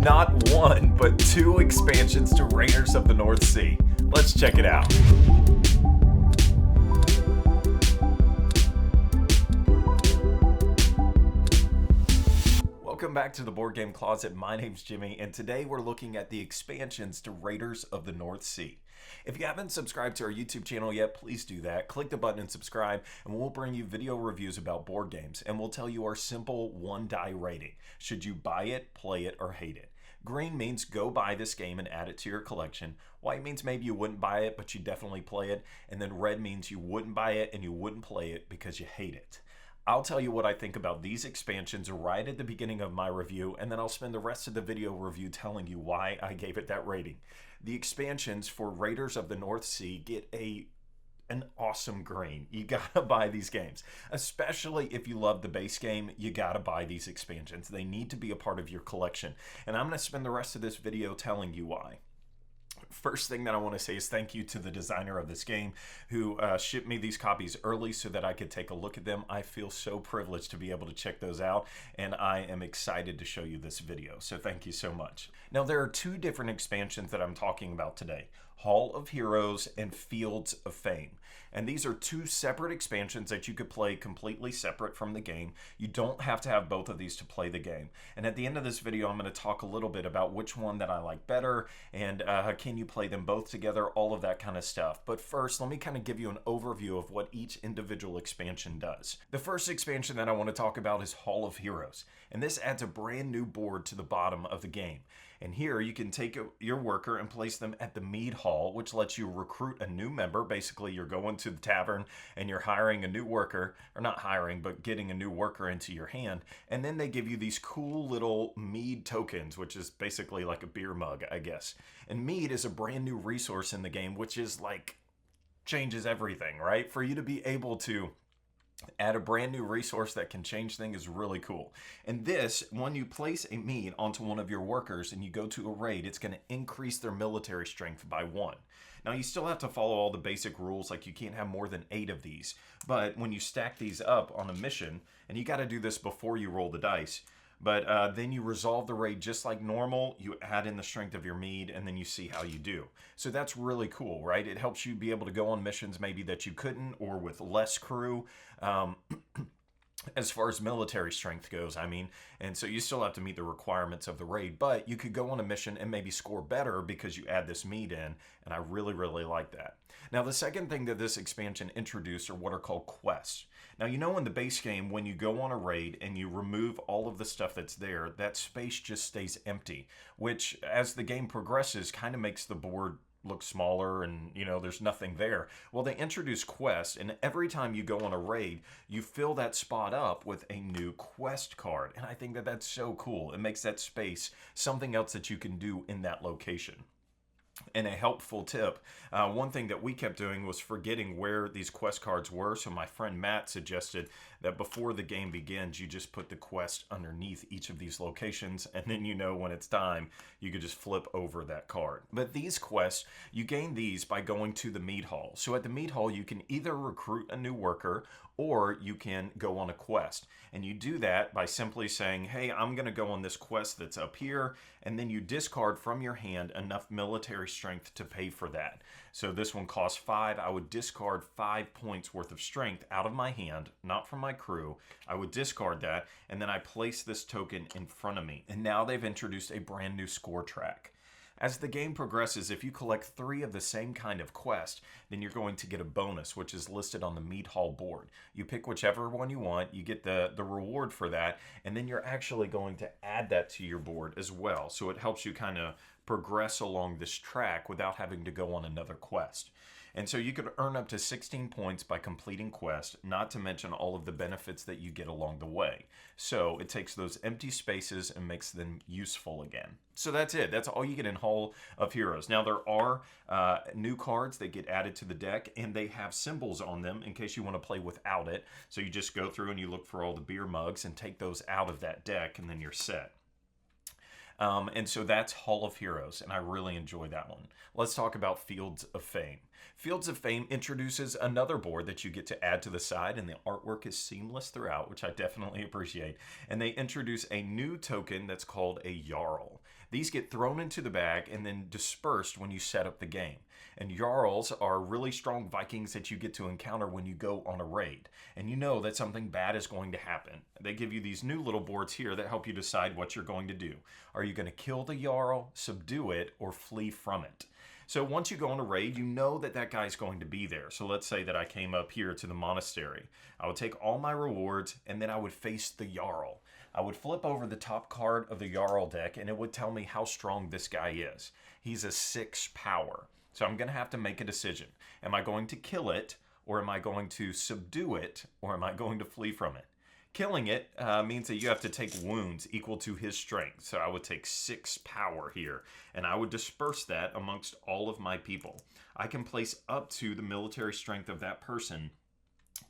not one, but two expansions to Raiders of the North Sea. Let's check it out. Welcome back to the Board Game Closet. My name's Jimmy, and today we're looking at the expansions to Raiders of the North Sea. If you haven't subscribed to our YouTube channel yet, please do that. Click the button and subscribe, and we'll bring you video reviews about board games, and we'll tell you our simple one-die rating. Should you buy it, play it, or hate it? Green means go buy this game and add it to your collection. White means maybe you wouldn't buy it, but you definitely play it. And then red means you wouldn't buy it and you wouldn't play it because you hate it. I'll tell you what I think about these expansions right at the beginning of my review, and then I'll spend the rest of the video review telling you why I gave it that rating. The expansions for Raiders of the North Sea get an awesome green. You gotta buy these games. Especially if you love the base game, you gotta buy these expansions. They need to be a part of your collection. And I'm gonna spend the rest of this video telling you why. First thing that I want to say is thank you to the designer of this game who shipped me these copies early so that I could take a look at them. I feel so privileged to be able to check those out, and I am excited to show you this video. So thank you so much. Now there are two different expansions that I'm talking about today. Hall of Heroes and Fields of Fame. And these are two separate expansions that you could play completely separate from the game. You don't have to have both of these to play the game. And at the end of this video, I'm going to talk a little bit about which one that I like better and can you play them both together, all of that kind of stuff. But first, let me kind of give you an overview of what each individual expansion does. The first expansion that I want to talk about is Hall of Heroes. And this adds a brand new board to the bottom of the game. And here you can take your worker and place them at the mead hall, which lets you recruit a new member. Basically, you're going to the tavern and you're hiring a new worker, or not hiring, but getting a new worker into your hand. And then they give you these cool little mead tokens, which is basically like a beer mug, I guess. And mead is a brand new resource in the game, which is like, changes everything, right? For you to be able to add a brand new resource that can change things is really cool. And this, when you place a mead onto one of your workers and you go to a raid, it's going to increase their military strength by 1. Now you still have to follow all the basic rules, like you can't have more than 8 of these. But when you stack these up on a mission, and you got to do this before you roll the dice, but then you resolve the raid just like normal, you add in the strength of your mead, and then you see how you do. So that's really cool, right? It helps you be able to go on missions maybe that you couldn't, or with less crew, as far as military strength goes, I mean. And so you still have to meet the requirements of the raid, but you could go on a mission and maybe score better because you add this mead in, and I really, really like that. Now, the second thing that this expansion introduced are what are called quests. Now, you know in the base game, when you go on a raid and you remove all of the stuff that's there, that space just stays empty, which, as the game progresses, kind of makes the board look smaller and, you know, there's nothing there. Well, they introduce quests, and every time you go on a raid, you fill that spot up with a new quest card. And I think that that's so cool. It makes that space something else that you can do in that location. And a helpful tip, one thing that we kept doing was forgetting where these quest cards were. So my friend Matt suggested that before the game begins, you just put the quest underneath each of these locations. And then you know when it's time, you could just flip over that card. But these quests, you gain these by going to the mead hall. So at the mead hall, you can either recruit a new worker or you can go on a quest. And you do that by simply saying, hey, I'm going to go on this quest that's up here. And then you discard from your hand enough military strength to pay for that. So this one costs 5. I would discard 5 points worth of strength out of my hand, not from my crew. I would discard that, and then I place this token in front of me. And now they've introduced a brand new score track. As the game progresses, if you collect 3 of the same kind of quest, then you're going to get a bonus, which is listed on the mead hall board. You pick whichever one you want, you get the reward for that, and then you're actually going to add that to your board as well. So it helps you kind of progress along this track without having to go on another quest. And so you could earn up to 16 points by completing quests, not to mention all of the benefits that you get along the way. So it takes those empty spaces and makes them useful again. So that's it. That's all you get in Hall of Heroes. Now there are new cards that get added to the deck, and they have symbols on them in case you want to play without it. So you just go through and you look for all the beer mugs and take those out of that deck, and then you're set. And so that's Hall of Heroes, and I really enjoy that one. Let's talk about Fields of Fame. Fields of Fame introduces another board that you get to add to the side, and the artwork is seamless throughout, which I definitely appreciate. And they introduce a new token that's called a Jarl. These get thrown into the bag and then dispersed when you set up the game. And Jarls are really strong Vikings that you get to encounter when you go on a raid. And you know that something bad is going to happen. They give you these new little boards here that help you decide what you're going to do. Are you going to kill the Jarl, subdue it, or flee from it? So once you go on a raid, you know that that guy's going to be there. So let's say that I came up here to the monastery. I would take all my rewards, and then I would face the Jarl. I would flip over the top card of the Jarl deck, and it would tell me how strong this guy is. He's a 6 power. So I'm going to have to make a decision. Am I going to kill it, or am I going to subdue it, or am I going to flee from it? Killing it means that you have to take wounds equal to his strength. So I would take 6 power here, and I would disperse that amongst all of my people. I can place up to the military strength of that person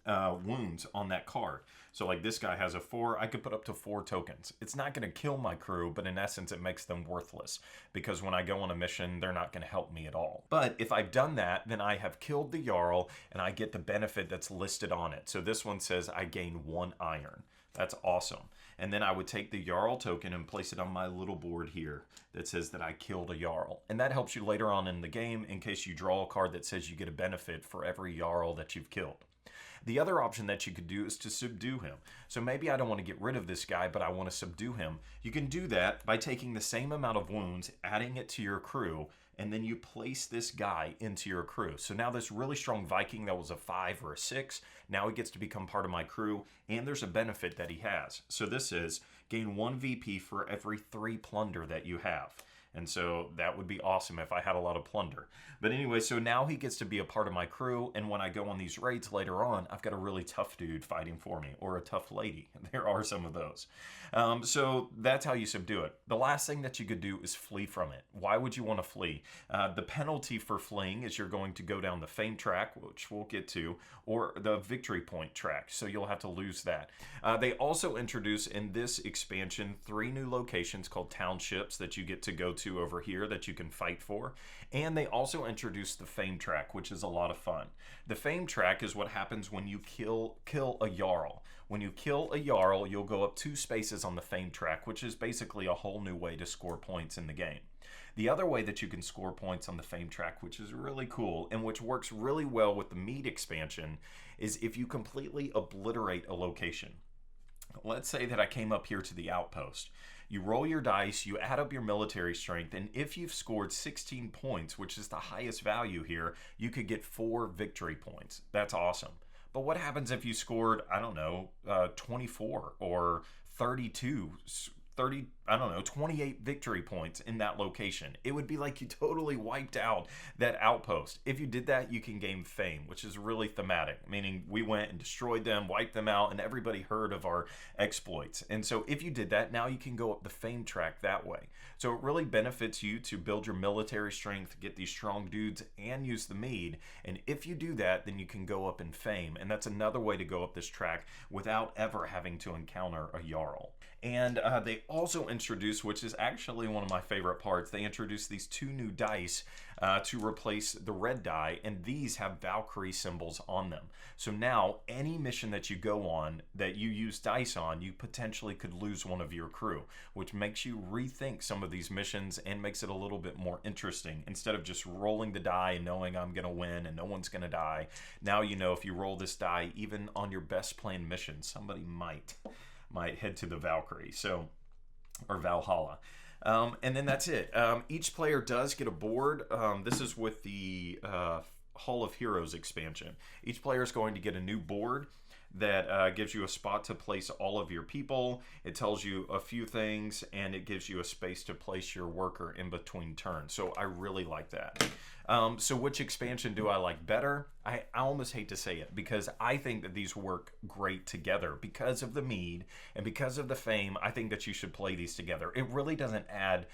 wounds on that card. So like this guy has a 4, I could put up to 4 tokens. It's not going to kill my crew, but in essence it makes them worthless, because when I go on a mission, they're not going to help me at all. But if I've done that, then I have killed the Jarl, and I get the benefit that's listed on it. So this one says I gain 1 iron. That's awesome. And then I would take the Jarl token and place it on my little board here that says that I killed a Jarl. And that helps you later on in the game in case you draw a card that says you get a benefit for every Jarl that you've killed. The other option that you could do is to subdue him. So maybe I don't want to get rid of this guy, but I want to subdue him. You can do that by taking the same amount of wounds, adding it to your crew, and then you place this guy into your crew. So now this really strong Viking that was a 5 or a 6, now he gets to become part of my crew, and there's a benefit that he has. So this is gain 1 VP for every 3 plunder that you have. And so that would be awesome if I had a lot of plunder. But anyway, so now he gets to be a part of my crew, and when I go on these raids later on, I've got a really tough dude fighting for me, or a tough lady. There are some of those. So that's how you subdue it. The last thing that you could do is flee from it. Why would you want to flee? The penalty for fleeing is you're going to go down the fame track, which we'll get to, or the victory point track, so you'll have to lose that. They also introduce in this expansion 3 new locations called Townships that you get to go to over here that you can fight for. And they also introduced the fame track, which is a lot of fun. The fame track is what happens when you kill a Jarl. When you kill a Jarl, you'll go up 2 spaces on the fame track, which is basically a whole new way to score points in the game. The other way that you can score points on the fame track, which is really cool and which works really well with the meat expansion, is if you completely obliterate a location. Let's say that I came up here to the outpost. You roll your dice, you add up your military strength, and if you've scored 16 points, which is the highest value here, you could get 4 victory points. That's awesome. But what happens if you scored, I don't know, 24 or 32, 30, I don't know, 28 victory points in that location? It would be like you totally wiped out that outpost. If you did that, you can gain fame, which is really thematic, meaning we went and destroyed them, wiped them out, and everybody heard of our exploits. And so if you did that, now you can go up the fame track that way. So it really benefits you to build your military strength, get these strong dudes, and use the mead. And if you do that, then you can go up in fame. And that's another way to go up this track without ever having to encounter a Jarl. And they also introduced, which is actually one of my favorite parts, they introduced these 2 new dice to replace the red die, and these have Valkyrie symbols on them. So now any mission that you go on that you use dice on, you potentially could lose one of your crew, which makes you rethink some of these missions and makes it a little bit more interesting. Instead of just rolling the die and knowing I'm going to win and no one's going to die, now you know if you roll this die, even on your best planned mission, somebody might head to the Valkyrie, or Valhalla. And then that's it. Each player does get a board. This is with the Hall of Heroes expansion. Each player is going to get a new board that gives you a spot to place all of your people. It tells you a few things, and it gives you a space to place your worker in between turns. So I really like that. So which expansion do I like better? I almost hate to say it, because I think that these work great together because of the mead and because of the fame. I think that you should play these together. It really doesn't add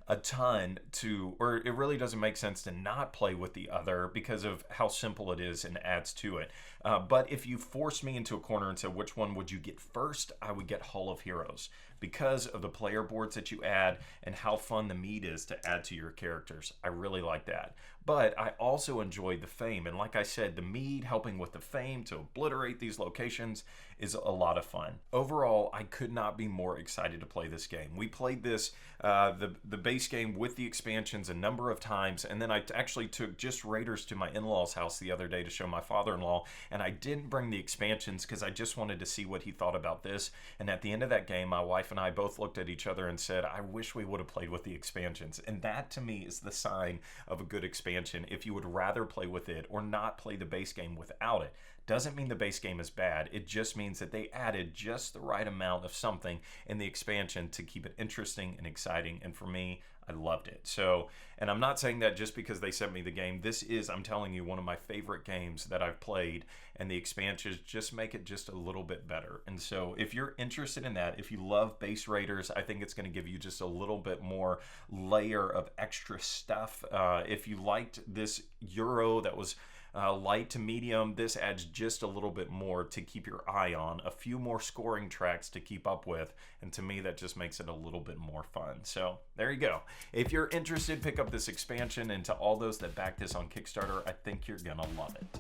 a ton to, or it really doesn't make sense to not play with the other because of how simple it is and adds to it. But if you force me into a corner and said, which one would you get first? I would get Hall of Heroes, because of the player boards that you add and how fun the mead is to add to your characters. I really like that. But I also enjoyed the fame, and like I said, the mead helping with the fame to obliterate these locations is a lot of fun. Overall, I could not be more excited to play this game. We played this, the base game with the expansions a number of times, and then I actually took just Raiders to my in-laws house the other day to show my father-in-law, and I didn't bring the expansions because I just wanted to see what he thought about this. And at the end of that game, my wife and I both looked at each other and said, I wish we would have played with the expansions. And that to me is the sign of a good expansion. If you would rather play with it or not play the base game without it, doesn't mean the base game is bad. It just means that they added just the right amount of something in the expansion to keep it interesting and exciting. And for me, I loved it. So, and I'm not saying that just because they sent me the game. This is, I'm telling you, one of my favorite games that I've played, and the expansions just make it just a little bit better. And so if you're interested in that, if you love base Raiders, I think it's going to give you just a little bit more layer of extra stuff. If you liked this Euro that was light to medium, this adds just a little bit more to keep your eye on, a few more scoring tracks to keep up with, and to me that just makes it a little bit more fun. So there you go. If you're interested, pick up this expansion, and to all those that back this on Kickstarter, I think you're gonna love it.